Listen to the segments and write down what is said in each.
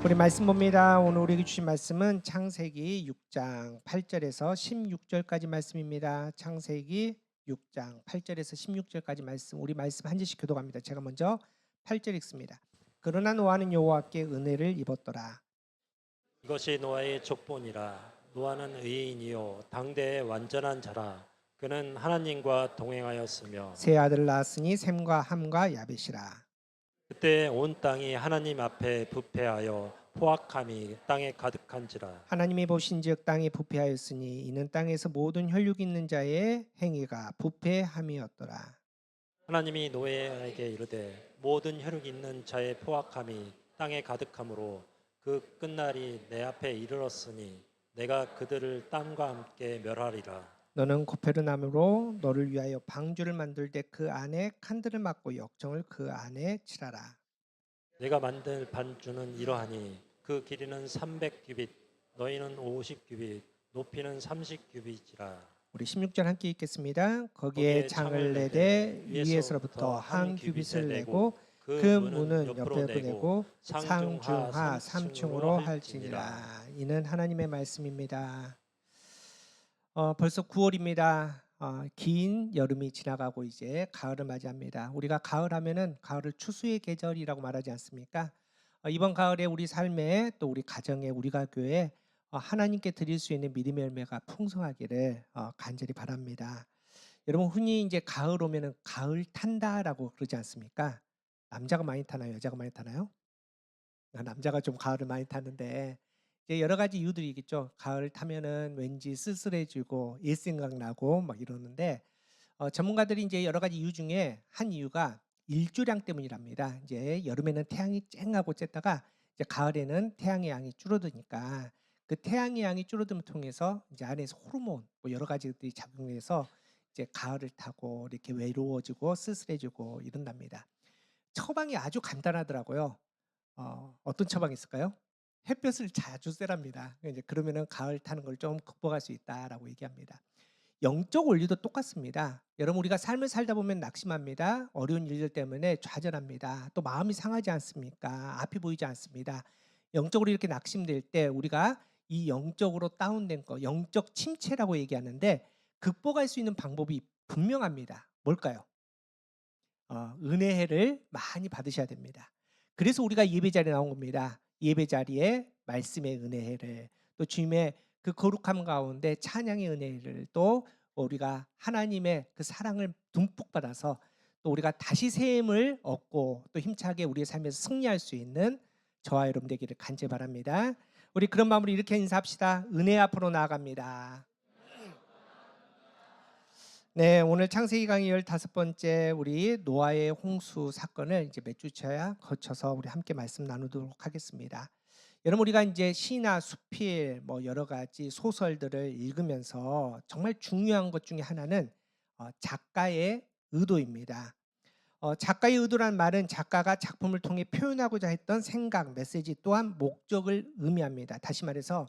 우리 말씀 봅니다. 오늘 우리에게 주신 말씀은 창세기 6장 8절에서 16절까지 말씀입니다. 창세기 6장 8절에서 16절까지 말씀. 우리 말씀 한 절씩 교독합니다. 제가 먼저 8절 읽습니다. 그러나 노아는 여호와께 은혜를 입었더라. 이것이 노아의 족본이라. 노아는 의인이요 당대의 완전한 자라. 그는 하나님과 동행하였으며 세 아들을 낳았으니 셈과 함과 야벳이라. 그때 온 땅이 하나님 앞에 부패하여 포악함이 땅에 가득한지라. 하나님이 보신즉 땅이 부패하였으니 이는 땅에서 모든 혈육 있는 자의 행위가 부패함이었더라. 하나님이 노아에게 이르되 모든 혈육 있는 자의 포악함이 땅에 가득함으로 그 끝날이 내 앞에 이르렀으니 내가 그들을 땅과 함께 멸하리라. 너는 고페르나무로 너를 위하여 방주를 만들 때 그 안에 칸들을 막고 역정을 그 안에 칠하라. 내가 만들 반주는 이러하니 그 길이는 300규빗, 너희는 50규빗, 높이는 30규빗이라. 우리 16절 함께 읽겠습니다. 거기에 거기에 창을 내되 위에서부터 한 규빗을 내고 그 문은 옆에 보내고 상중하 3층으로 할지니라. 이는 하나님의 말씀입니다. 벌써 9월입니다. 긴 여름이 지나가고 이제 가을을 맞이합니다. 우리가 가을 하면은 가을을 추수의 계절이라고 말하지 않습니까? 이번 가을에 우리 삶에 또 우리 가정에 우리 가교에 하나님께 드릴 수 있는 믿음의 열매가 풍성하기를 간절히 바랍니다. 여러분 흔히 이제 가을 오면은 가을 탄다라고 그러지 않습니까? 남자가 많이 타나요? 여자가 많이 타나요? 남자가 좀 가을을 많이 타는데 이제 여러 가지 이유들이 있겠죠. 가을 타면은 왠지 쓸쓸해지고 옛 생각 나고 막 이러는데 전문가들이 이제 여러 가지 이유 중에 한 이유가 일조량 때문이랍니다. 이제 여름에는 태양이 쨍하고 쬐다가 이제 가을에는 태양의 양이 줄어드니까 그 태양의 양이 줄어듦을 통해서 이제 안에서 호르몬 뭐 여러 가지들이 작용해서 이제 가을을 타고 이렇게 외로워지고 쓸쓸해지고 이런답니다. 처방이 아주 간단하더라고요. 어떤 처방이 있을까요? 햇볕을 자주 쐬랍니다. 이제 그러면은 가을 타는 걸 좀 극복할 수 있다라고 얘기합니다. 영적 원리도 똑같습니다. 여러분 우리가 삶을 살다 보면 낙심합니다. 어려운 일들 때문에 좌절합니다. 또 마음이 상하지 않습니까? 앞이 보이지 않습니다. 영적으로 이렇게 낙심될 때 우리가 이 영적으로 다운된 거, 영적 침체라고 얘기하는데 극복할 수 있는 방법이 분명합니다. 뭘까요? 은혜를 많이 받으셔야 됩니다. 그래서 우리가 예배 자리에 나온 겁니다. 예배 자리에 말씀의 은혜를 또 주님의 그 거룩함 가운데 찬양의 은혜를 또 우리가 하나님의 그 사랑을 듬뿍 받아서 또 우리가 다시 새 힘을 얻고 또 힘차게 우리의 삶에서 승리할 수 있는 저와 여러분 되기를 간절히 바랍니다. 우리 그런 마음으로 이렇게 인사합시다. 은혜 앞으로 나아갑니다. 네, 오늘 창세기 강의 15번째 우리 노아의 홍수 사건을 이제 몇 주차야 거쳐서 우리 함께 말씀 나누도록 하겠습니다. 여러분 우리가 이제 시나 수필 뭐 여러 가지 소설들을 읽으면서 정말 중요한 것 중에 하나는 작가의 의도입니다. 작가의 의도란 말은 작가가 작품을 통해 표현하고자 했던 생각, 메시지 또한 목적을 의미합니다. 다시 말해서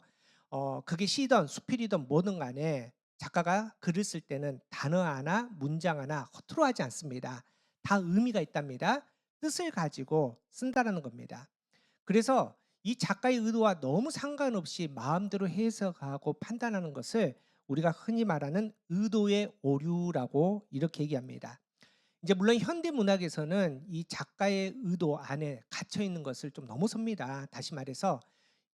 그게 시든 수필이든 뭐든 간에 작가가 글을 쓸 때는 단어 하나, 문장 하나 허투루 하지 않습니다. 다 의미가 있답니다. 뜻을 가지고 쓴다라는 겁니다. 그래서 이 작가의 의도와 너무 상관없이 마음대로 해석하고 판단하는 것을 우리가 흔히 말하는 의도의 오류라고 이렇게 얘기합니다. 이제 물론 현대 문학에서는 이 작가의 의도 안에 갇혀 있는 것을 좀 넘어섭니다. 다시 말해서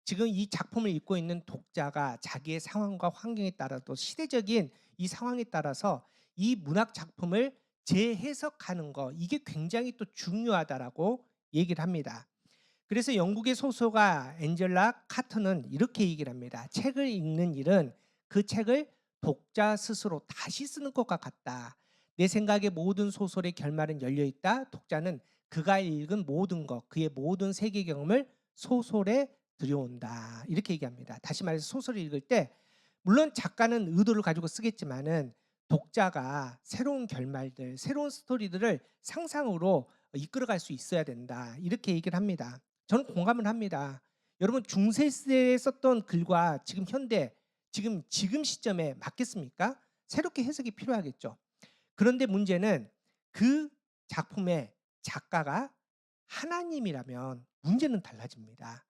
지금 이 작품을 읽고 있는 독자가 자기의 상황과 환경에 따라 또 시대적인 이 상황에 따라서 이 문학 작품을 재해석하는 거 이게 굉장히 또 중요하다라고 얘기를 합니다. 그래서 영국의 소설가 앤젤라 카터는 이렇게 얘기를 합니다. 책을 읽는 일은 그 책을 독자 스스로 다시 쓰는 것과 같다. 내 생각에 모든 소설의 결말은 열려있다. 독자는 그가 읽은 모든 것, 그의 모든 세계 경험을 소설에 들여온다. 이렇게 얘기합니다. 다시 말해서 소설을 읽을 때 물론 작가는 의도를 가지고 쓰겠지만은 독자가 새로운 결말들, 새로운 스토리들을 상상으로 이끌어갈 수 있어야 된다. 이렇게 얘기를 합니다. 저는 공감을 합니다. 여러분 중세 시대에 썼던 글과 지금 현대, 지금 시점에 맞겠습니까? 새롭게 해석이 필요하겠죠. 그런데 문제는 그 작품의 작가가 하나님이라면 문제는 달라집니다.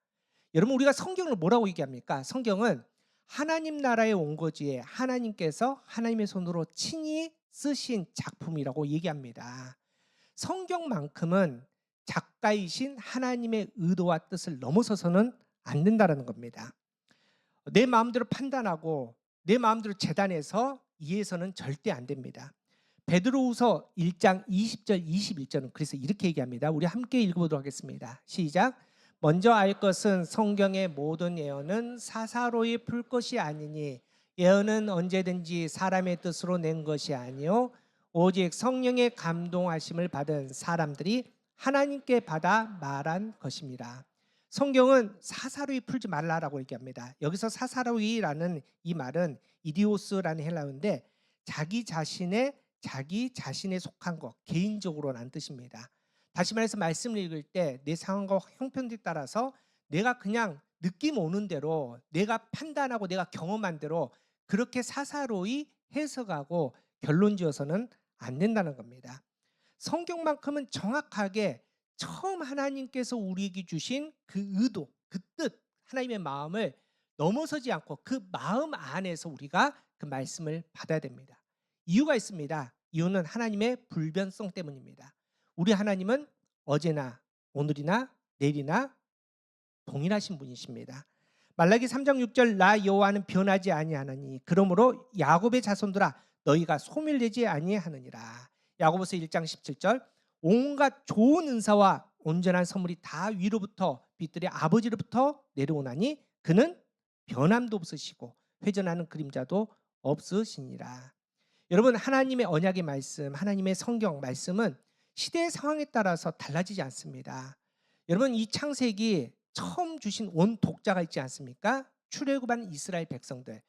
여러분 우리가 성경을 뭐라고 얘기합니까? 성경은 하나님 나라의 원고지에 하나님께서 하나님의 손으로 친히 쓰신 작품이라고 얘기합니다. 성경만큼은 작가이신 하나님의 의도와 뜻을 넘어서서는 안 된다는 겁니다. 내 마음대로 판단하고 내 마음대로 재단해서 이해해서는 절대 안 됩니다. 베드로후서 1장 20절 21절은 그래서 이렇게 얘기합니다. 우리 함께 읽어보도록 하겠습니다. 시작. 먼저 알 것은 성경의 모든 예언은 사사로이 풀 것이 아니니 예언은 언제든지 사람의 뜻으로 낸 것이 아니요 오직 성령의 감동하심을 받은 사람들이 하나님께 받아 말한 것입니다. 성경은 사사로이 풀지 말라라고 얘기합니다. 여기서 사사로이라는 이 말은 이디오스라는 헬라어인데 자기 자신에 속한 것, 개인적으로라는 뜻입니다. 다시 말해서 말씀을 읽을 때 내 상황과 형편에 따라서 내가 그냥 느낌 오는 대로 내가 판단하고 내가 경험한 대로 그렇게 사사로이 해석하고 결론 지어서는 안 된다는 겁니다. 성경만큼은 정확하게 처음 하나님께서 우리에게 주신 그 의도, 그 뜻, 하나님의 마음을 넘어서지 않고 그 마음 안에서 우리가 그 말씀을 받아야 됩니다. 이유가 있습니다. 이유는 하나님의 불변성 때문입니다. 우리 하나님은 어제나 오늘이나 내일이나 동일하신 분이십니다. 말라기 3장 6절 나 여호와는 변하지 아니하느니 그러므로 야곱의 자손들아 너희가 소멸되지 아니하느니라. 야고보서 1장 17절 온갖 좋은 은사와 온전한 선물이 다 위로부터 빛들의 아버지로부터 내려오나니 그는 변함도 없으시고 회전하는 그림자도 없으시니라. 여러분 하나님의 언약의 말씀, 하나님의 성경 말씀은 시대의 상황에 따라서 달라지지 않습니다. 여러분 이 창세기 처음 주신 온 독자가 있지 않습니까? 출애굽한 이스라엘 백성들.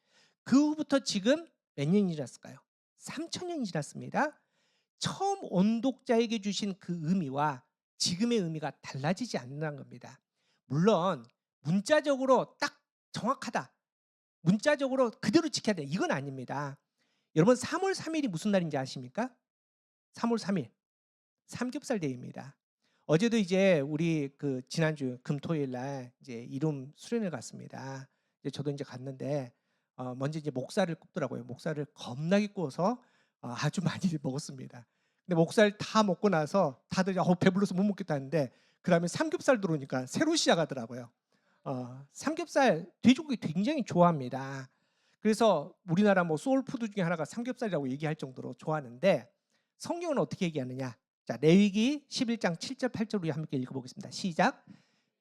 그 후부터 지금 몇 년이 지났을까요? 3,000년이 지났습니다. 처음 온독자에게 주신 그 의미와 지금의 의미가 달라지지 않는다는 겁니다. 물론 문자적으로 딱 정확하다. 문자적으로 그대로 지켜야 돼. 이건 아닙니다. 여러분 3월 3일이 무슨 날인지 아십니까? 3월 3일 삼겹살 데이입니다. 어제도 이제 우리 그 지난주 금토일 날 이제 이룸 수련회 갔습니다. 이제 저도 이제 갔는데 먼저 이제 목살을 굽더라고요. 목살을 겁나게 구워서 아주 많이 먹었습니다. 근데 목살 다 먹고 나서 다들 배불러서 못 먹겠다 하는데 그다음에 삼겹살 들어오니까 새로 시작하더라고요. 삼겹살 돼지고기 굉장히 좋아합니다. 그래서 우리나라 뭐 소울푸드 중에 하나가 삼겹살이라고 얘기할 정도로 좋아하는데 성경은 어떻게 얘기하느냐? 자, 레위기 11장 7절 8절 우리 함께 읽어보겠습니다. 시작.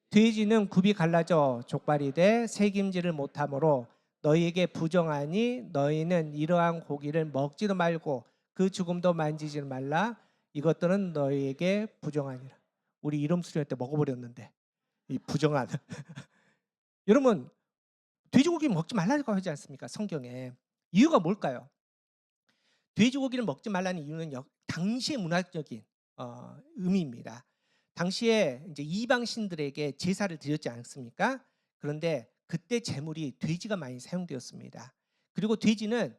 돼지는 굽이 갈라져 족발이 돼 새김질을 못하므로 너희에게 부정하니 너희는 이러한 고기를 먹지도 말고 그 죽음도 만지지 말라. 이것들은 너희에게 부정하니라. 우리 이름 수련회 때 먹어버렸는데 이 부정한 여러분 돼지고기 먹지 말라고 하지 않습니까? 성경에. 이유가 뭘까요? 돼지고기를 먹지 말라는 이유는 당시의 문화적인 의미입니다. 당시에 이제 이방 신들에게 제사를 드렸지 않습니까? 그런데 그때 제물이 돼지가 많이 사용되었습니다. 그리고 돼지는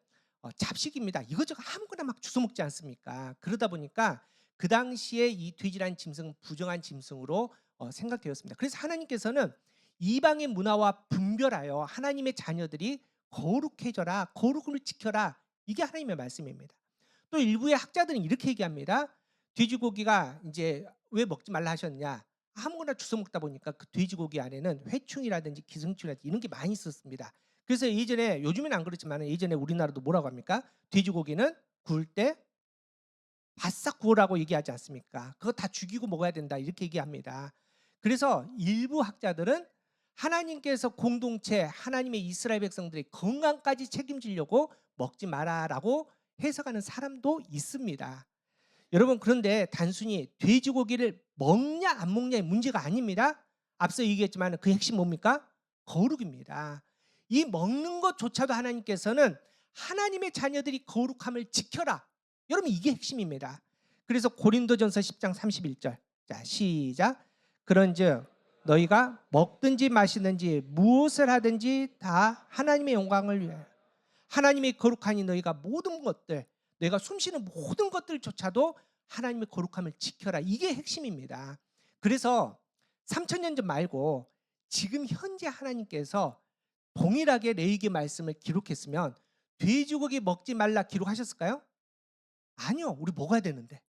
잡식입니다. 이것저것 아무거나 막 주워 먹지 않습니까? 그러다 보니까 그 당시에 이 돼지라는 짐승은 부정한 짐승으로 생각되었습니다. 그래서 하나님께서는 이방의 문화와 분별하여 하나님의 자녀들이 거룩해져라, 거룩을 지켜라. 이게 하나님의 말씀입니다. 또 일부의 학자들은 이렇게 얘기합니다. 돼지고기가 이제 왜 먹지 말라 하셨냐? 아무거나 주워 먹다 보니까 그 돼지고기 안에는 회충이라든지 기생충이라든지 이런 게 많이 있었습니다. 그래서 예전에 요즘에는 안 그렇지만 예전에 우리나라도 뭐라고 합니까? 돼지고기는 구울 때 바싹 구우라고 얘기하지 않습니까? 그거 다 죽이고 먹어야 된다 이렇게 얘기합니다. 그래서 일부 학자들은 하나님께서 공동체 하나님의 이스라엘 백성들의 건강까지 책임지려고 먹지 마라라고 해석하는 사람도 있습니다. 여러분 그런데 단순히 돼지고기를 먹냐 안 먹냐의 문제가 아닙니다. 앞서 얘기했지만 그 핵심 뭡니까? 거룩입니다. 이 먹는 것조차도 하나님께서는 하나님의 자녀들이 거룩함을 지켜라. 여러분 이게 핵심입니다. 그래서 고린도전서 10장 31절 자 시작. 그런즉 너희가 먹든지 마시든지 무엇을 하든지 다 하나님의 영광을 위하여 하나님의 거룩하니 너희가 모든 것들 내가 숨쉬는 모든 것들조차도 하나님의 거룩함을 지켜라. 이게 핵심입니다. 그래서 3,000년 전 말고 지금 현재 하나님께서 동일하게 레위기 말씀을 기록했으면 돼지고기 먹지 말라 기록하셨을까요? 아니요. 우리 먹어야 되는데.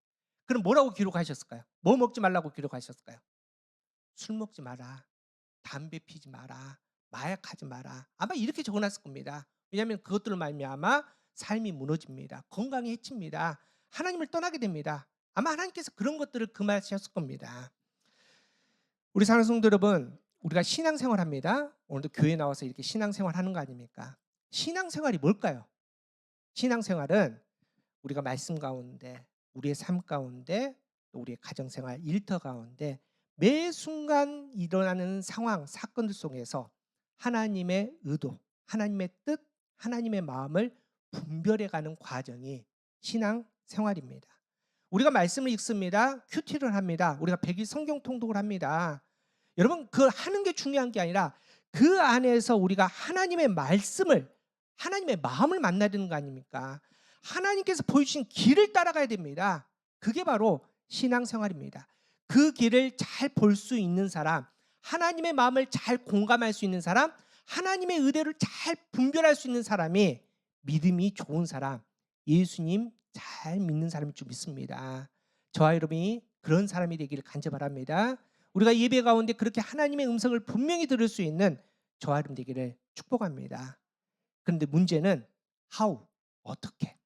그럼 뭐라고 기록하셨을까요? 뭐 먹지 말라고 기록하셨을까요? 술 먹지 마라. 담배 피지 마라. 마약하지 마라. 아마 이렇게 적어놨을 겁니다. 왜냐하면 그것들을 말미암아 삶이 무너집니다. 건강에 해칩니다. 하나님을 떠나게 됩니다. 아마 하나님께서 그런 것들을 금하셨을 겁니다. 우리 사랑하는 성도 여러분, 우리가 신앙생활합니다. 오늘도 교회 나와서 이렇게 신앙생활하는 거 아닙니까? 신앙생활이 뭘까요? 신앙생활은 우리가 말씀 가운데, 우리의 삶 가운데, 우리의 가정생활, 일터 가운데 매 순간 일어나는 상황, 사건들 속에서 하나님의 의도, 하나님의 뜻, 하나님의 마음을 분별해가는 과정이 신앙생활입니다. 우리가 말씀을 읽습니다. 큐티를 합니다. 우리가 100일 성경 통독을 합니다. 여러분, 그 하는 게 중요한 게 아니라 그 안에서 우리가 하나님의 말씀을, 하나님의 마음을 만나야 되는 거 아닙니까? 하나님께서 보여주신 길을 따라가야 됩니다. 그게 바로 신앙생활입니다. 그 길을 잘 볼 수 있는 사람, 하나님의 마음을 잘 공감할 수 있는 사람, 하나님의 의대를 잘 분별할 수 있는 사람이 믿음이 좋은 사람, 예수님 잘 믿는 사람일 줄 믿습니다. 저와 여러분이 그런 사람이 되기를 간절합니다. 우리가 예배 가운데 그렇게 하나님의 음성을 분명히 들을 수 있는 저와 여러분 되기를 축복합니다. 그런데 문제는 how, 어떻게?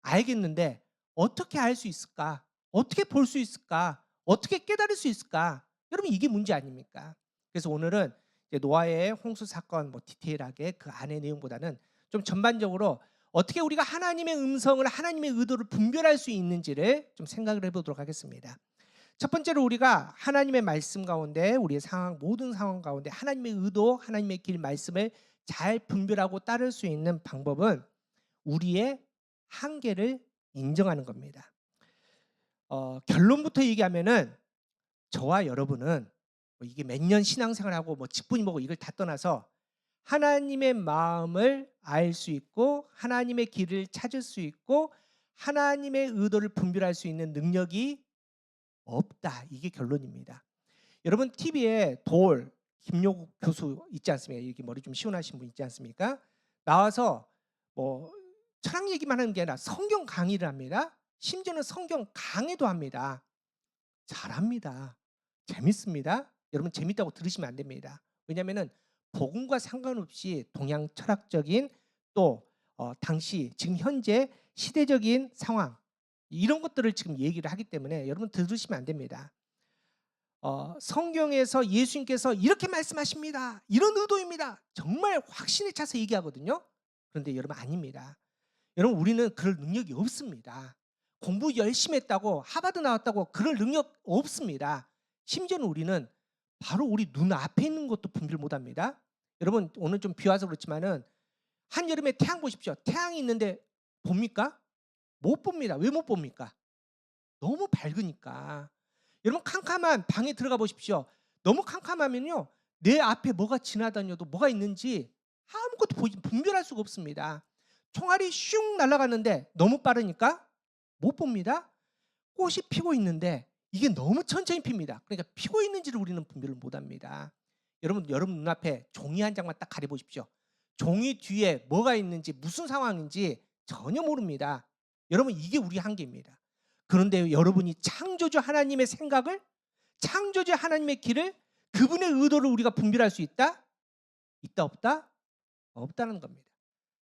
알겠는데 어떻게 알 수 있을까? 어떻게 볼 수 있을까? 어떻게 깨달을 수 있을까? 여러분, 이게 문제 아닙니까? 그래서 오늘은 노아의 홍수 사건 디테일하게 그 안의 내용보다는 좀 전반적으로 어떻게 우리가 하나님의 음성을, 하나님의 의도를 분별할 수 있는지를 좀 생각을 해보도록 하겠습니다. 첫 번째로 우리가 하나님의 말씀 가운데, 우리의 상황, 모든 상황 가운데 하나님의 의도, 하나님의 길, 말씀을 잘 분별하고 따를 수 있는 방법은 우리의 한계를 인정하는 겁니다. 결론부터 얘기하면은 저와 여러분은 이게 몇 년 신앙생활하고 직분이 뭐고 이걸 다 떠나서 하나님의 마음을 알 수 있고 하나님의 길을 찾을 수 있고 하나님의 의도를 분별할 수 있는 능력이 없다. 이게 결론입니다. 여러분, TV에 김용국 교수 있지 않습니까? 여기 머리 좀 시원하신 분 있지 않습니까? 나와서 철학 얘기만 하는 게 아니라 성경 강의를 합니다. 심지어는 성경 강의도 합니다. 잘합니다. 재밌습니다. 여러분, 재밌다고 들으시면 안 됩니다. 왜냐하면 복음과 상관없이 동양 철학적인 또 당시 지금 현재 시대적인 상황, 이런 것들을 지금 얘기를 하기 때문에 여러분 들으시면 안 됩니다. 성경에서 예수님께서 이렇게 말씀하십니다. 이런 의도입니다. 정말 확신에 차서 얘기하거든요. 그런데 여러분, 아닙니다. 여러분, 우리는 그럴 능력이 없습니다. 공부 열심히 했다고 하버드 나왔다고 그럴 능력 없습니다. 심지어는 우리는 바로 우리 눈앞에 있는 것도 분별 못합니다. 여러분, 오늘 좀 비와서 그렇지만은 한여름에 태양 보십시오. 태양이 있는데 봅니까? 못 봅니다. 왜 못 봅니까? 너무 밝으니까. 여러분, 캄캄한 방에 들어가 보십시오. 너무 캄캄하면요, 내 앞에 뭐가 지나다녀도 뭐가 있는지 아무것도 분별할 수가 없습니다. 총알이 슝 날아갔는데 너무 빠르니까 못 봅니다. 꽃이 피고 있는데 이게 너무 천천히 핍니다. 그러니까 피고 있는지를 우리는 분별을 못합니다. 여러분 눈앞에 종이 한 장만 딱 가려보십시오. 종이 뒤에 뭐가 있는지, 무슨 상황인지 전혀 모릅니다. 여러분, 이게 우리 한계입니다. 그런데 여러분이 창조주 하나님의 생각을, 창조주 하나님의 길을, 그분의 의도를 우리가 분별할 수 있다? 있다 없다? 없다는 겁니다.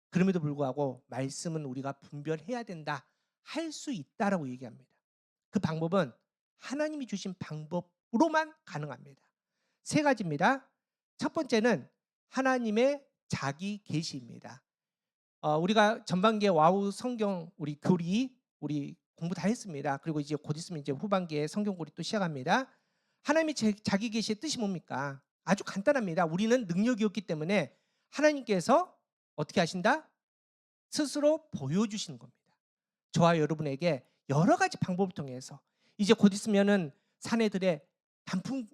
그럼에도 불구하고 말씀은 우리가 분별해야 된다, 할 수 있다라고 얘기합니다. 그 방법은 하나님이 주신 방법으로만 가능합니다. 세 가지입니다. 첫 번째는 하나님의 자기 계시입니다. 우리가 전반기에 와우 성경 우리 교리 우리 공부 다 했습니다. 그리고 이제 곧 있으면 이제 후반기에 성경고리 또 시작합니다. 하나님의 자기 계시의 뜻이 뭡니까? 아주 간단합니다. 우리는 능력이 없기 때문에 하나님께서 어떻게 하신다? 스스로 보여주시는 겁니다. 저와 여러분에게 여러 가지 방법을 통해서 이제 곧 있으면은 산에들의 단풍이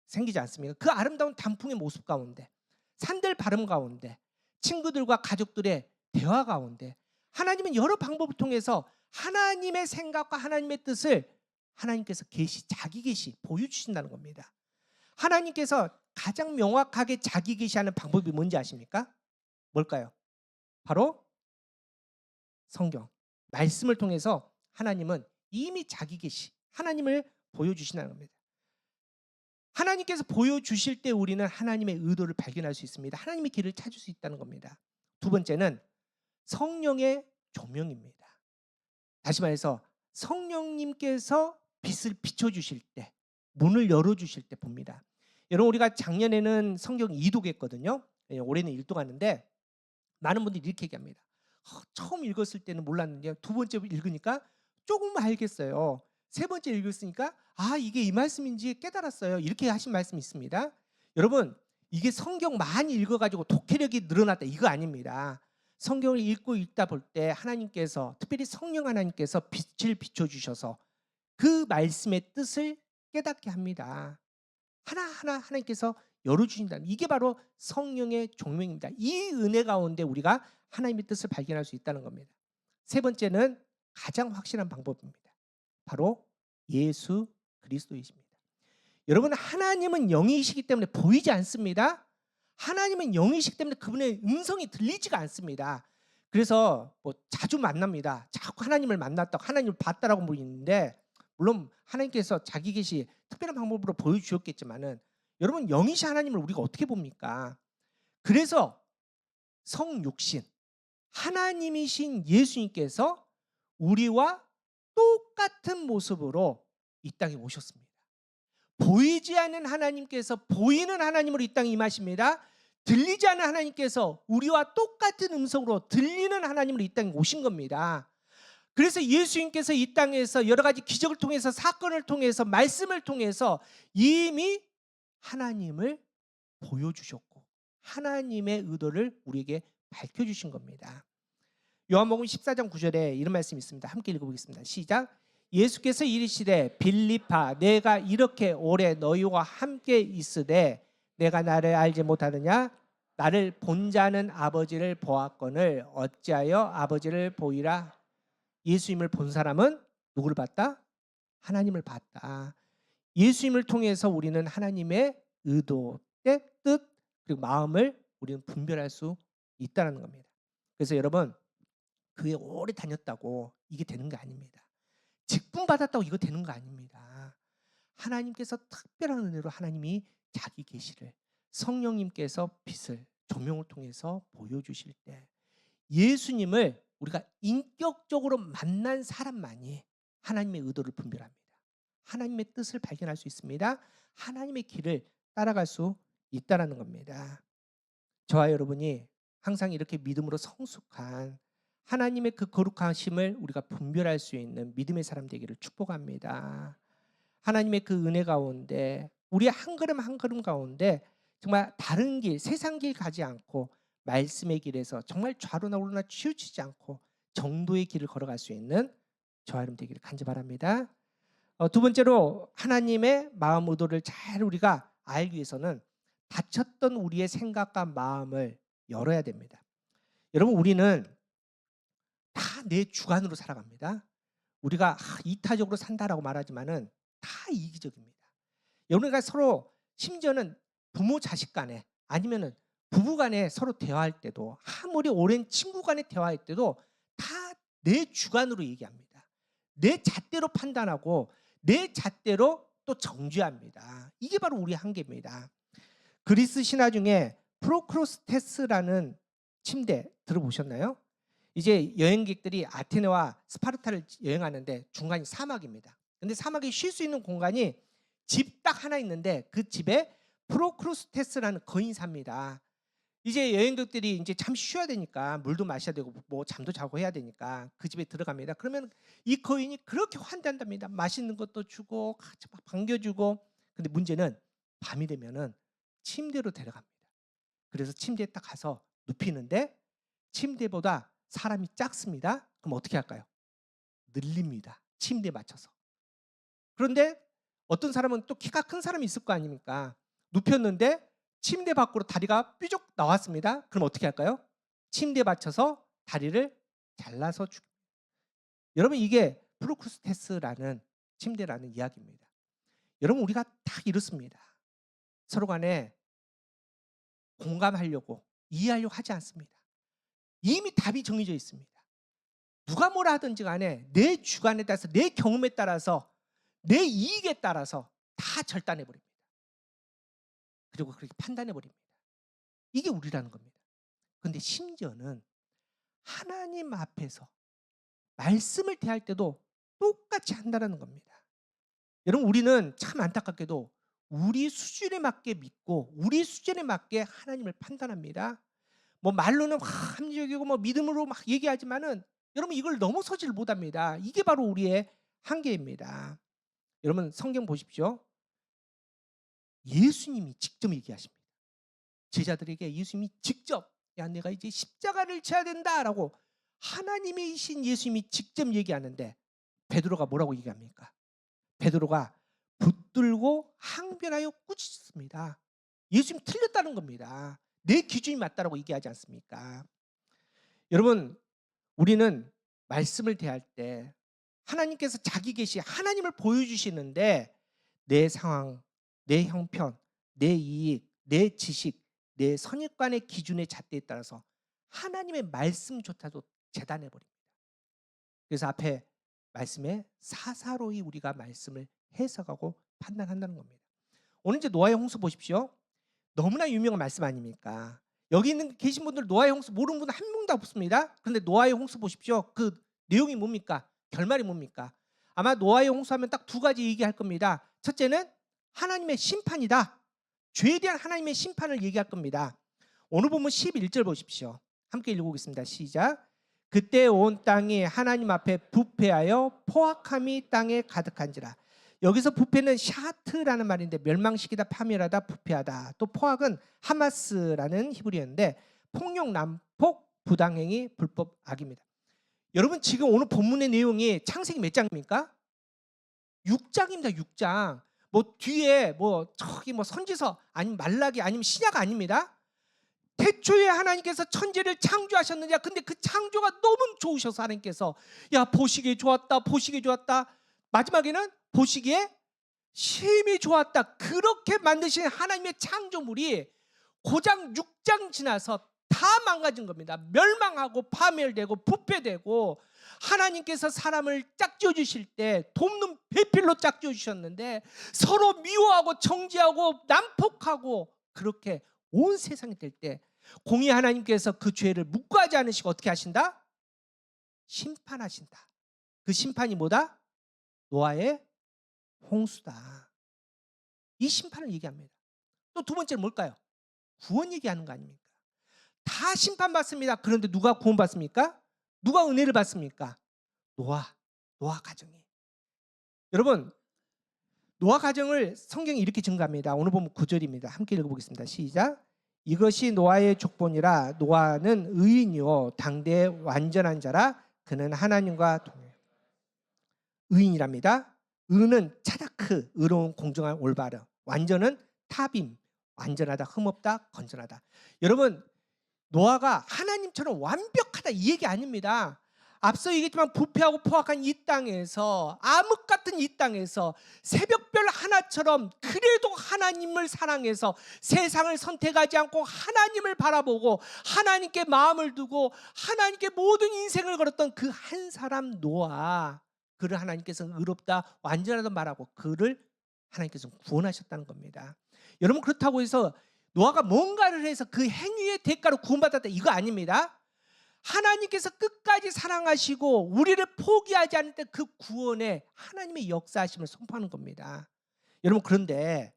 생기지 않습니까? 그 아름다운 단풍의 모습 가운데, 산들 발음 가운데, 친구들과 가족들의 대화 가운데 하나님은 여러 방법을 통해서 하나님의 생각과 하나님의 뜻을 하나님께서 자기 계시 보여주신다는 겁니다. 하나님께서 가장 명확하게 자기 계시하는 방법이 뭔지 아십니까? 뭘까요? 바로 성경. 말씀을 통해서 하나님은 이미 자기 계시, 하나님을 보여주시는 겁니다. 하나님께서 보여주실 때 우리는 하나님의 의도를 발견할 수 있습니다. 하나님의 길을 찾을 수 있다는 겁니다. 두 번째는 성령의 조명입니다. 다시 말해서 성령님께서 빛을 비춰주실 때, 문을 열어주실 때 봅니다. 여러분, 우리가 작년에는 성경 2독했거든요. 올해는 1독하는데 많은 분들이 이렇게 얘기합니다. 처음 읽었을 때는 몰랐는데 두 번째 읽으니까 조금 알겠어요. 세 번째 읽었으니까 이게 이 말씀인지 깨달았어요. 이렇게 하신 말씀이 있습니다. 여러분, 이게 성경 많이 읽어가지고 독해력이 늘어났다, 이거 아닙니다. 성경을 읽고 읽다 볼 때 하나님께서, 특별히 성령 하나님께서 빛을 비춰주셔서 그 말씀의 뜻을 깨닫게 합니다. 하나하나 하나님께서 열어주신다. 이게 바로 성령의 종명입니다. 이 은혜 가운데 우리가 하나님의 뜻을 발견할 수 있다는 겁니다. 세 번째는 가장 확실한 방법입니다. 바로 예수 그리스도이십니다. 여러분, 하나님은 영이시기 때문에 보이지 않습니다. 하나님은 영이시기 때문에 그분의 음성이 들리지가 않습니다. 그래서 자주 만납니다. 자꾸 하나님을 만났다고, 하나님을 봤다라고 보이는데, 물론 하나님께서 자기 계시 특별한 방법으로 보여주셨겠지만은 여러분, 영이신 하나님을 우리가 어떻게 봅니까? 그래서 성육신 하나님이신 예수님께서 우리와 똑같은 모습으로 이 땅에 오셨습니다. 보이지 않는 하나님께서 보이는 하나님으로 이 땅에 임하십니다. 들리지 않는 하나님께서 우리와 똑같은 음성으로 들리는 하나님으로 이 땅에 오신 겁니다. 그래서 예수님께서 이 땅에서 여러 가지 기적을 통해서, 사건을 통해서, 말씀을 통해서 이미 하나님을 보여주셨고 하나님의 의도를 우리에게 밝혀주신 겁니다. 요한복음 14장 9절에 이런 말씀이 있습니다. 함께 읽어보겠습니다. 시작. 예수께서 이르시되 빌립아, 내가 이렇게 오래 너희와 함께 있으되 내가 나를 알지 못하느냐? 나를 본 자는 아버지를 보았거늘 어찌하여 아버지를 보이라? 예수님을 본 사람은 누구를 봤다? 하나님을 봤다. 예수님을 통해서 우리는 하나님의 의도, 뜻, 그리고 마음을 우리는 분별할 수 있다는 겁니다. 그래서 여러분, 교회 오래 다녔다고 이게 되는 거 아닙니다. 직분 받았다고 이거 되는 거 아닙니다. 하나님께서 특별한 은혜로 하나님이 자기 계시를, 성령님께서 빛을, 조명을 통해서 보여주실 때 예수님을 우리가 인격적으로 만난 사람만이 하나님의 의도를 분별합니다. 하나님의 뜻을 발견할 수 있습니다. 하나님의 길을 따라갈 수 있다는 겁니다. 저와 여러분이 항상 이렇게 믿음으로 성숙한 하나님의 그 거룩하심을 우리가 분별할 수 있는 믿음의 사람 되기를 축복합니다. 하나님의 그 은혜 가운데 우리의 한 걸음 한 걸음 가운데 정말 다른 길, 세상 길 가지 않고 말씀의 길에서 정말 좌로나 우로나 치우치지 않고 정도의 길을 걸어갈 수 있는 저와 여러분 되기를 간절히 바랍니다. 두 번째로 하나님의 마음 의도를 잘 우리가 알기 위해서는 닫혔던 우리의 생각과 마음을 열어야 됩니다. 여러분, 우리는 다 내 주관으로 살아갑니다. 우리가 이타적으로 산다라고 말하지만은 다 이기적입니다. 여러분과 서로, 심지어는 부모 자식 간에 아니면은 부부 간에 서로 대화할 때도, 아무리 오랜 친구 간에 대화할 때도 다 내 주관으로 얘기합니다. 내 잣대로 판단하고 내 잣대로 또 정죄합니다. 이게 바로 우리의 한계입니다. 그리스 신화 중에 프로크로스테스라는 침대 들어보셨나요? 이제 여행객들이 아테네와 스파르타를 여행하는데 중간이 사막입니다. 근데 사막에 쉴 수 있는 공간이 집 딱 하나 있는데 그 집에 프로크루스테스라는 거인이 삽니다. 이제 여행객들이 이제 잠시 쉬어야 되니까 물도 마셔야 되고 뭐 잠도 자고 해야 되니까 그 집에 들어갑니다. 그러면 이 거인이 그렇게 환대한답니다. 맛있는 것도 주고 같이 막 반겨주고. 근데 문제는 밤이 되면은 침대로 데려갑니다. 그래서 침대에 딱 가서 눕히는데 침대보다 사람이 작습니다. 그럼 어떻게 할까요? 늘립니다. 침대에 맞춰서. 그런데 어떤 사람은 또 키가 큰 사람이 있을 거 아닙니까? 눕혔는데 침대 밖으로 다리가 뾰족 나왔습니다. 그럼 어떻게 할까요? 침대에 맞춰서 다리를 잘라서 여러분, 이게 프로크루스테스라는 침대라는 이야기입니다. 여러분, 우리가 딱 이렇습니다. 서로 간에 공감하려고 이해하려고 하지 않습니다. 이미 답이 정해져 있습니다. 누가 뭐라 하든지 간에 내 주관에 따라서, 내 경험에 따라서, 내 이익에 따라서 다 절단해 버립니다. 그리고 그렇게 판단해 버립니다. 이게 우리라는 겁니다. 그런데 심지어는 하나님 앞에서 말씀을 대할 때도 똑같이 한다는 겁니다. 여러분, 우리는 참 안타깝게도 우리 수준에 맞게 믿고 우리 수준에 맞게 하나님을 판단합니다. 뭐 말로는 합리적이고 뭐 믿음으로 막 얘기하지만은 여러분, 이걸 넘어서지를 못합니다. 이게 바로 우리의 한계입니다. 여러분, 성경 보십시오. 예수님이 직접 얘기하십니다. 제자들에게 예수님이 직접, 야, 내가 이제 십자가를 져야 된다라고 하나님이신 예수님이 직접 얘기하는데 베드로가 뭐라고 얘기합니까? 베드로가 붙들고 항변하여 꾸짖습니다. 예수님 틀렸다는 겁니다. 내 기준이 맞다라고 얘기하지 않습니까? 여러분, 우리는 말씀을 대할 때 하나님께서 자기 계시, 하나님을 보여주시는데 내 상황, 내 형편, 내 이익, 내 지식, 내 선입관의 기준의 잣대에 따라서 하나님의 말씀조차도 재단해버립니다. 그래서 앞에 말씀에 사사로이 우리가 말씀을 해석하고 판단한다는 겁니다. 오늘 이제 노아의 홍수 보십시오. 너무나 유명한 말씀 아닙니까? 여기 있는 계신 분들 노아의 홍수 모르는 분 한 명도 없습니다. 그런데 노아의 홍수 보십시오. 그 내용이 뭡니까? 결말이 뭡니까? 아마 노아의 홍수하면 딱 두 가지 얘기할 겁니다. 첫째는 하나님의 심판이다. 죄에 대한 하나님의 심판을 얘기할 겁니다. 오늘 보면 11절 보십시오. 함께 읽어보겠습니다. 시작. 그때 온 땅이 하나님 앞에 부패하여 포악함이 땅에 가득한지라. 여기서 부패는 샤트라는 말인데 멸망시키다, 파멸하다, 부패하다. 또 포악은 하마스라는 히브리어인데 폭력, 난폭, 부당행위, 불법, 악입니다. 여러분, 지금 오늘 본문의 내용이 창세기 몇 장입니까? 6장입니다. 6장. 뭐 뒤에 뭐 저기 뭐 선지서 아니면 말라기 아니면 신약 아닙니다. 태초에 하나님께서 천지를 창조하셨느냐. 근데 그 창조가 너무 좋으셔서 하나님께서 야, 보시기에 좋았다, 보시기에 좋았다. 마지막에는 보시기에 심히 좋았다. 그렇게 만드신 하나님의 창조물이 고작 6장 지나서 다 망가진 겁니다. 멸망하고 파멸되고 부패되고, 하나님께서 사람을 짝지어 주실 때 돕는 배필로 짝지어 주셨는데 서로 미워하고 정죄하고 난폭하고 그렇게 온 세상이 될 때 공의 하나님께서 그 죄를 묵과하지 않으시고 어떻게 하신다? 심판하신다. 그 심판이 뭐다? 노아의 홍수다. 이 심판을 얘기합니다. 또 두 번째는 뭘까요? 구원 얘기하는 거 아닙니까? 다 심판받습니다. 그런데 누가 구원받습니까? 누가 은혜를 받습니까? 노아 가정이. 여러분, 노아 가정을 성경이 이렇게 증가합니다. 오늘 보면 9절입니다. 함께 읽어보겠습니다. 시작. 이것이 노아의 족본이라. 노아는 의인이요 당대의 완전한 자라. 그는 하나님과 의인이랍니다. 의는 차다크, 의로운, 공정한, 올바른. 완전은 타빔, 완전하다, 흠없다, 건전하다. 여러분, 노아가 하나님처럼 완벽하다 이 얘기 아닙니다. 앞서 얘기했지만 부패하고 포악한 이 땅에서, 암흑 같은 이 땅에서 새벽별 하나처럼 그래도 하나님을 사랑해서 세상을 선택하지 않고 하나님을 바라보고 하나님께 마음을 두고 하나님께 모든 인생을 걸었던 그 한 사람 노아, 그를 하나님께서는 의롭다, 완전하다 말하고 그를 하나님께서 구원하셨다는 겁니다. 여러분, 그렇다고 해서 노아가 뭔가를 해서 그 행위의 대가로 구원받았다 이거 아닙니다. 하나님께서 끝까지 사랑하시고 우리를 포기하지 않을 때 그 구원에 하나님의 역사하심을 선포하는 겁니다. 여러분, 그런데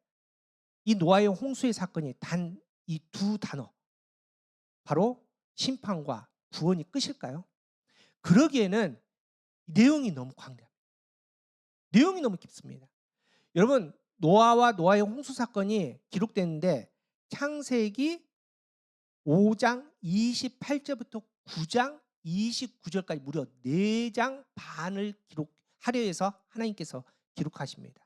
이 노아의 홍수의 사건이 단 이 두 단어, 바로 심판과 구원이 끝일까요? 그러기에는 내용이 너무 광대합니다. 내용이 너무 깊습니다. 여러분, 노아와 노아의 홍수 사건이 기록됐는데 창세기 5장 28절부터 9장 29절까지 무려 4장 반을 기록하려 해서 하나님께서 기록하십니다.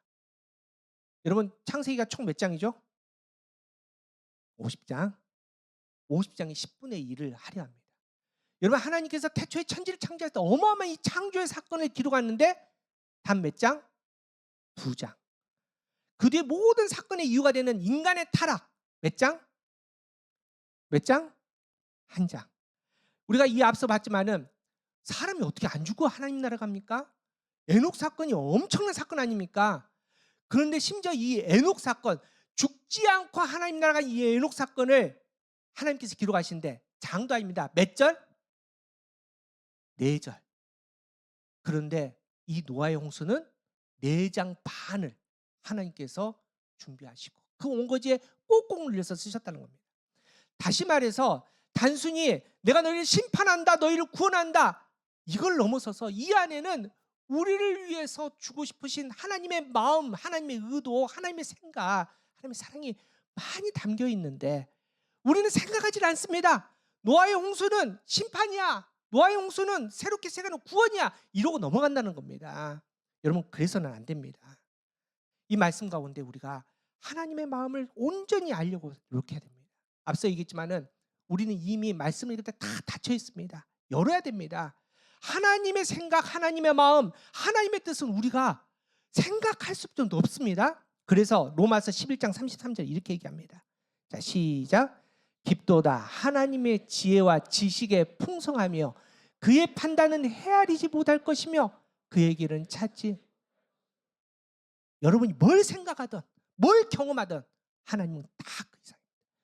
여러분, 창세기가 총 몇 장이죠? 50장. 50장이 10분의 1을 하려 합니다. 여러분, 하나님께서 태초에 천지를 창조할 때 어마어마한 이 창조의 사건을 기록하는데 단 몇 장? 2장. 그 뒤에 모든 사건의 이유가 되는 인간의 타락 몇 장? 몇 장? 한 장. 우리가 이 앞서 봤지만은 사람이 어떻게 안 죽고 하나님 나라 갑니까? 에녹 사건이 엄청난 사건 아닙니까? 그런데 심지어 이 에녹 사건, 죽지 않고 하나님 나라가 이 에녹 사건을 하나님께서 기록하신데 장도 아닙니다. 몇 절? 네 절. 그런데 이 노아의 홍수는 네 장 반을 하나님께서 준비하시고 그 온거지에 꼭꼭 눌려서 쓰셨다는 겁니다. 다시 말해서 단순히 내가 너희를 심판한다, 너희를 구원한다, 이걸 넘어서서 이 안에는 우리를 위해서 주고 싶으신 하나님의 마음, 하나님의 의도, 하나님의 생각, 하나님의 사랑이 많이 담겨 있는데 우리는 생각하지 않습니다. 노아의 홍수는 심판이야, 노아의 홍수는 새롭게 세가는 구원이야, 이러고 넘어간다는 겁니다. 여러분, 그래서는 안 됩니다. 이 말씀 가운데 우리가 하나님의 마음을 온전히 알려고 노력해야 됩니다. 앞서 얘기했지만은 우리는 이미 말씀을 읽을 때 다 닫혀 있습니다. 열어야 됩니다. 하나님의 생각, 하나님의 마음, 하나님의 뜻은 우리가 생각할 수도 없습니다. 그래서 로마서 11장 33절 이렇게 얘기합니다. 자, 시작. 깊도다 하나님의 지혜와 지식에 풍성하며 그의 판단은 헤아리지 못할 것이며 그의 길은 찾지. 여러분이 뭘 생각하든 뭘 경험하든 하나님은 다 그 이상입니다.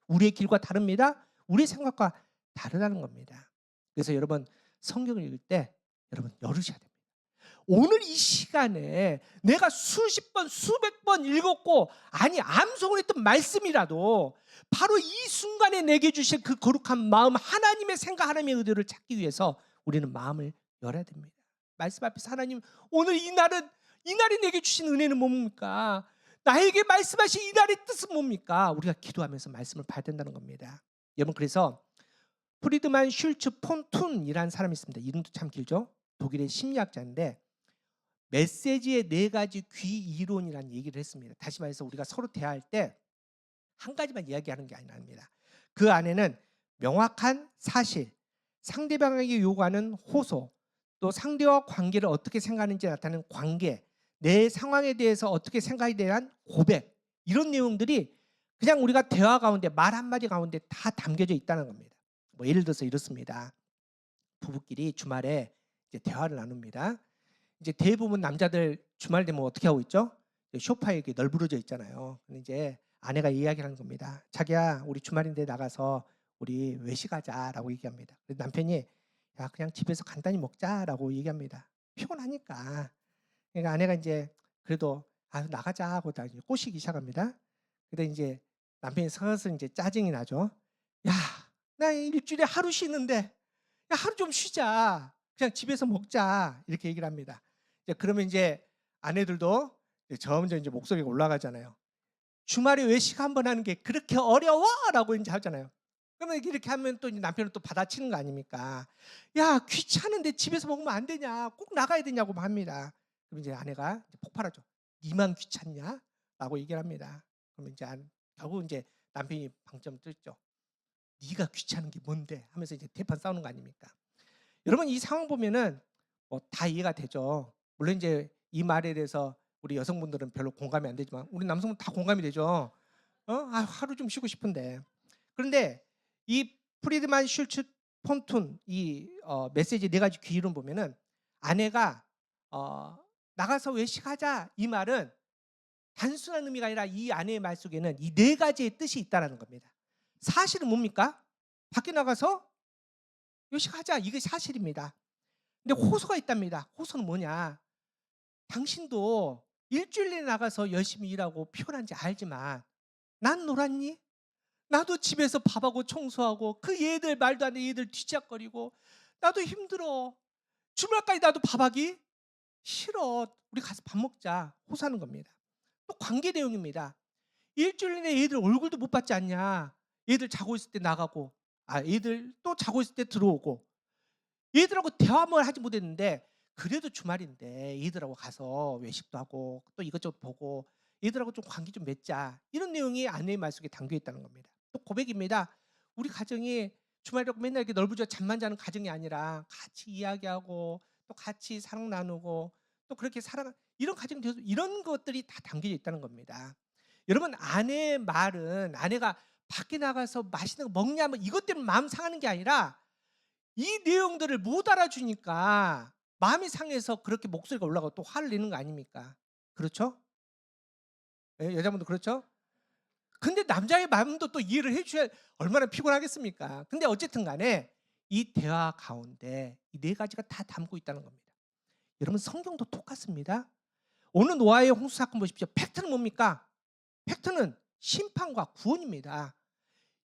우리의 길과 다릅니다. 우리의 생각과 다르다는 겁니다. 그래서 여러분, 성경을 읽을 때 여러분 열으셔야 됩니다. 오늘 이 시간에 내가 수십 번 수백 번 읽었고 아니 암송을 했던 말씀이라도 바로 이 순간에 내게 주신 그 거룩한 마음, 하나님의 생각, 하나님의 의도를 찾기 위해서 우리는 마음을 열어야 됩니다. 말씀 앞에서 하나님, 오늘 이 날이 내게 주신 은혜는 뭡니까? 나에게 말씀하신 이 날의 뜻은 뭡니까? 우리가 기도하면서 말씀을 봐야 된다는 겁니다. 여러분, 그래서 프리드만 슐츠 폰툰이라는 사람이 있습니다. 이름도 참 길죠. 독일의 심리학자인데 메시지의 네 가지 귀 이론이라는 얘기를 했습니다. 다시 말해서 우리가 서로 대화할 때 한 가지만 이야기하는 게 아닙니다. 그 안에는 명확한 사실, 상대방에게 요구하는 호소, 또 상대와 관계를 어떻게 생각하는지 나타내는 관계, 내 상황에 대해서 어떻게 생각에 대한 고백, 이런 내용들이 그냥 우리가 대화 가운데 말 한마디 가운데 다 담겨져 있다는 겁니다. 뭐 예를 들어서 이렇습니다. 부부끼리 주말에 이제 대화를 나눕니다. 이제 대부분 남자들 주말 되면 어떻게 하고 있죠? 소파에 이렇게 널브러져 있잖아요. 근데 이제 아내가 이야기하는 겁니다. 자기야, 우리 주말인데 나가서 우리 외식하자라고 얘기합니다. 그래서 남편이 야, 그냥 집에서 간단히 먹자라고 얘기합니다. 피곤하니까. 그러니까 아내가 이제 그래도 아, 나가자 하고 다 이제 꼬시기 시작합니다. 근데 이제 남편이 슬슬 이제 짜증이 나죠. 야, 나 일주일에 하루 쉬는데 야, 하루 좀 쉬자. 그냥 집에서 먹자. 이렇게 얘기를 합니다. 이제 그러면 이제 아내들도 이제 점점 이제 목소리가 올라가잖아요. 주말에 외식 한번 하는 게 그렇게 어려워라고 이제 하잖아요. 그러면 이렇게 하면 또 남편은 또 받아치는 거 아닙니까? 야, 귀찮은데 집에서 먹으면 안 되냐? 꼭 나가야 되냐고 합니다. 그럼 이제 아내가 이제 폭발하죠. 니만 귀찮냐? 라고 얘기를 합니다. 그러면 이제 결국 이제 남편이 방점 뜯죠. 네가 귀찮은 게 뭔데? 하면서 이제 대판 싸우는 거 아닙니까? 여러분, 이 상황 보면은 뭐 다 이해가 되죠. 물론 이제 이 말에 대해서 우리 여성분들은 별로 공감이 안 되지만 우리 남성분 다 공감이 되죠. 아, 하루 좀 쉬고 싶은데. 그런데 이 프리드만 슐츠 폰툰 이 메시지 네 가지 귀이론 보면은 아내가 나가서 외식하자 이 말은 단순한 의미가 아니라 이 아내의 말 속에는 이 네 가지의 뜻이 있다라는 겁니다. 사실은 뭡니까? 밖에 나가서 외식하자, 이게 사실입니다. 근데 호소가 있답니다. 호소는 뭐냐? 당신도 일주일 내에 나가서 열심히 일하고 피곤한지 알지만 난 놀았니? 나도 집에서 밥하고 청소하고 그 얘들 말도 안 돼 얘들 뒤짝거리고 나도 힘들어. 주말까지 나도 밥하기 싫어. 우리 가서 밥 먹자. 호소하는 겁니다. 또 관계 내용입니다. 일주일 내에 얘들 얼굴도 못 봤지 않냐? 얘들 자고 있을 때 나가고 얘들 또 자고 있을 때 들어오고 얘들하고 대화를 하지 못했는데 그래도 주말인데 얘들하고 가서 외식도 하고 또 이것저것 보고 얘들하고 좀 관계 좀 맺자, 이런 내용이 아내의 말 속에 담겨 있다는 겁니다. 또 고백입니다. 우리 가정이 주말이라고 맨날 이렇게 널브러져 잠만 자는 가정이 아니라 같이 이야기하고 또 같이 사랑 나누고 또 그렇게 살아가 이런 가정이 되어서 이런 것들이 다 담겨져 있다는 겁니다. 여러분, 아내의 말은 아내가 밖에 나가서 맛있는 거 먹냐 뭐 이것 때문에 마음 상하는 게 아니라 이 내용들을 못 알아주니까 마음이 상해서 그렇게 목소리가 올라가고 또 화를 내는 거 아닙니까? 그렇죠? 예, 여자분도 그렇죠? 근데 남자의 마음도 또 이해를 해줘야 얼마나 피곤하겠습니까? 근데 어쨌든 간에 이 대화 가운데 이 네 가지가 다 담고 있다는 겁니다. 여러분 성경도 똑같습니다. 오늘 노아의 홍수 사건 보십시오. 팩트는 뭡니까? 팩트는 심판과 구원입니다.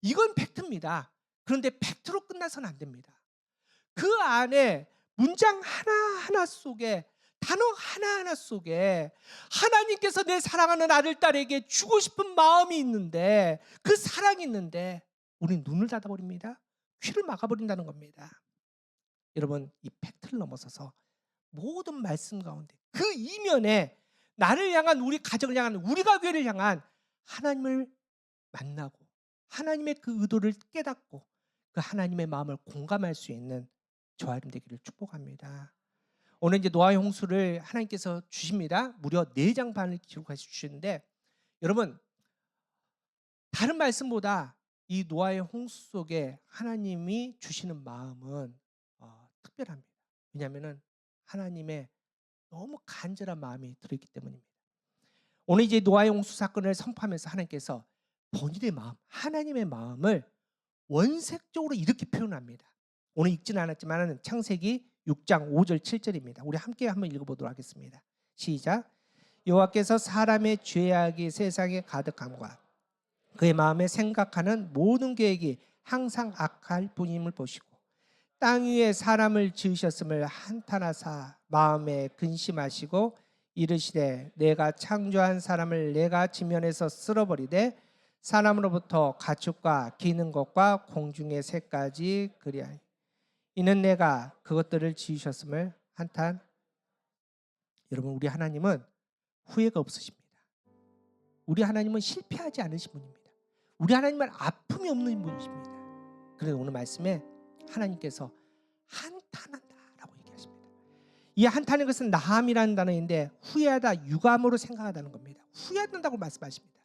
이건 팩트입니다. 그런데 팩트로 끝나서는 안 됩니다. 그 안에 문장 하나하나 속에 단어 하나하나 속에 하나님께서 내 사랑하는 아들 딸에게 주고 싶은 마음이 있는데 그 사랑이 있는데 우리는 눈을 닫아버립니다. 귀를 막아버린다는 겁니다. 여러분 이 팩트를 넘어서서 모든 말씀 가운데 그 이면에 나를 향한 우리 가정을 향한 우리가 교회를 향한 하나님을 만나고 하나님의 그 의도를 깨닫고 그 하나님의 마음을 공감할 수 있는 저와 여러분 되기를 축복합니다. 오늘 이제 노아의 홍수를 하나님께서 주십니다. 무려 4장 반을 기록하시 주시는데 여러분 다른 말씀보다 이 노아의 홍수 속에 하나님이 주시는 마음은 특별합니다. 왜냐하면 하나님의 너무 간절한 마음이 들어있기 때문입니다. 오늘 이제 노아의 홍수 사건을 선포하면서 하나님께서 본인의 마음, 하나님의 마음을 원색적으로 이렇게 표현합니다. 오늘 읽지는 않았지만 창세기 6장 5절 7절입니다. 우리 함께 한번 읽어보도록 하겠습니다. 시작. 여호와께서 사람의 죄악이 세상에 가득함과 그의 마음에 생각하는 모든 계획이 항상 악할 뿐임을 보시고 땅 위에 사람을 지으셨음을 한탄하사 마음에 근심하시고 이르시되 내가 창조한 사람을 내가 지면에서 쓸어버리되 사람으로부터 가축과 기는 것과 공중의 새까지 그리하니 이는 내가 그것들을 지으셨음을 한탄. 여러분 우리 하나님은 후회가 없으십니다. 우리 하나님은 실패하지 않으신 분입니다. 우리 하나님은 아픔이 없는 분이십니다. 그래서 오늘 말씀에 하나님께서 한탄한다라고 얘기하십니다. 이 한탄의 것은 나함이라는 단어인데 후회하다, 유감으로 생각하다는 겁니다. 후회한다고 말씀하십니다.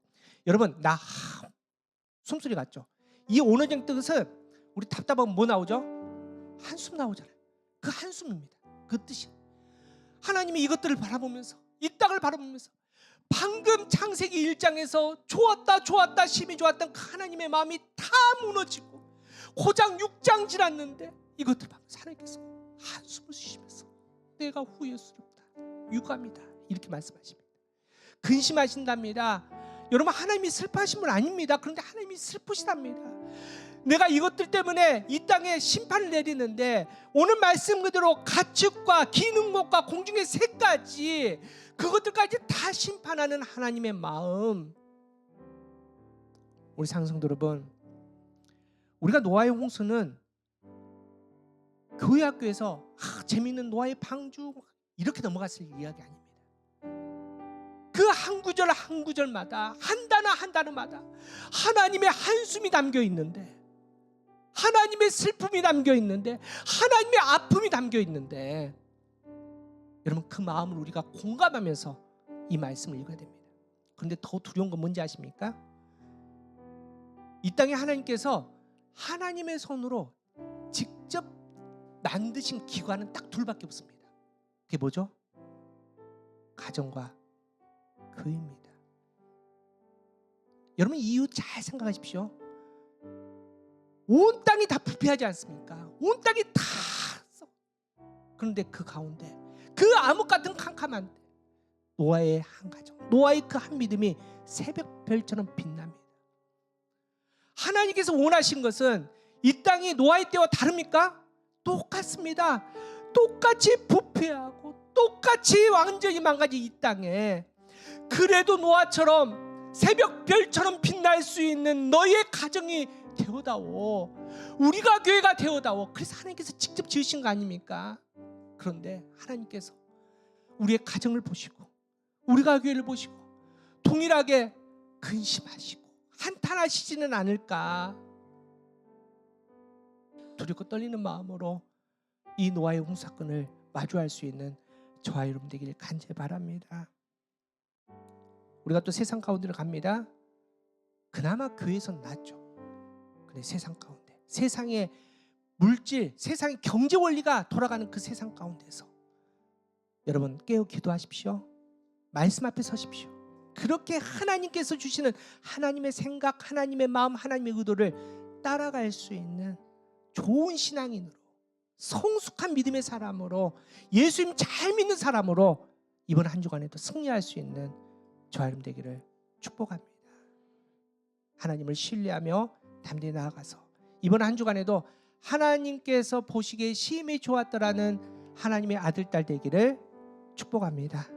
여러분 나함 숨소리 같죠? 이 언어적 뜻은 우리 답답하면 뭐 나오죠? 한숨 나오잖아요. 그 한숨입니다. 그 뜻이 하나님이 이것들을 바라보면서 이 땅을 바라보면서 방금 창세기 1장에서 좋았다 심히 좋았던 그 하나님의 마음이 다 무너지고 고장 6장 지났는데 이것들 보면서 하나님께서 한숨을 쉬시면서 내가 후회스럽다 유감이다 이렇게 말씀하십니다. 근심하신답니다. 여러분 하나님이 슬퍼하신 분 아닙니다. 그런데 하나님이 슬프시답니다. 내가 이것들 때문에 이 땅에 심판을 내리는데 오늘 말씀 그대로 가축과 기는 것과 공중의 새까지 그것들까지 다 심판하는 하나님의 마음. 우리 상성도 여러분 우리가 노아의 홍수는 교회 학교에서 재미있는 노아의 방주 이렇게 넘어갔을 이야기 아닙니다. 그 한 구절 한 구절마다 한 단어 한 단어마다 하나님의 한숨이 담겨 있는데 하나님의 슬픔이 담겨 있는데 하나님의 아픔이 담겨 있는데 여러분 그 마음을 우리가 공감하면서 이 말씀을 읽어야 됩니다. 그런데 더 두려운 건 뭔지 아십니까? 이 땅에 하나님께서 하나님의 손으로 직접 만드신 기관은 딱 둘밖에 없습니다. 그게 뭐죠? 가정과 교회입니다. 여러분 이 이유 잘 생각하십시오. 온 땅이 다 부패하지 않습니까? 온 땅이 다 그런데 그 가운데 그 암흑 같은 캄캄한 노아의 한 가정, 노아의 그 한 믿음이 새벽별처럼 빛납니다. 하나님께서 원하신 것은 이 땅이 노아의 때와 다릅니까? 똑같습니다. 똑같이 부패하고 똑같이 완전히 망가진 이 땅에 그래도 노아처럼 새벽별처럼 빛날 수 있는 너의 가정이 되어다오. 우리가 교회가 되어다오. 그래서 하나님께서 직접 지으신 거 아닙니까? 그런데 하나님께서 우리의 가정을 보시고 우리가 교회를 보시고 동일하게 근심하시고 한탄하시지는 않을까? 두렵고 떨리는 마음으로 이 노아의 홍수 사건을 마주할 수 있는 저와 여러분 되기를 간절히 바랍니다. 우리가 또 세상 가운데로 갑니다. 그나마 교회에서는 낫죠. 네, 세상 가운데, 세상의 물질, 세상의 경제 원리가 돌아가는 그 세상 가운데서 여러분 깨어 기도하십시오. 말씀 앞에 서십시오. 그렇게 하나님께서 주시는 하나님의 생각, 하나님의 마음, 하나님의 의도를 따라갈 수 있는 좋은 신앙인으로, 성숙한 믿음의 사람으로, 예수님 잘 믿는 사람으로 이번 한 주간에도 승리할 수 있는 저와 여러분 되기를 축복합니다. 하나님을 신뢰하며 담대히 나아가서 이번 한 주간에도 하나님께서 보시기에 심히 좋았더라는 하나님의 아들, 딸 되기를 축복합니다.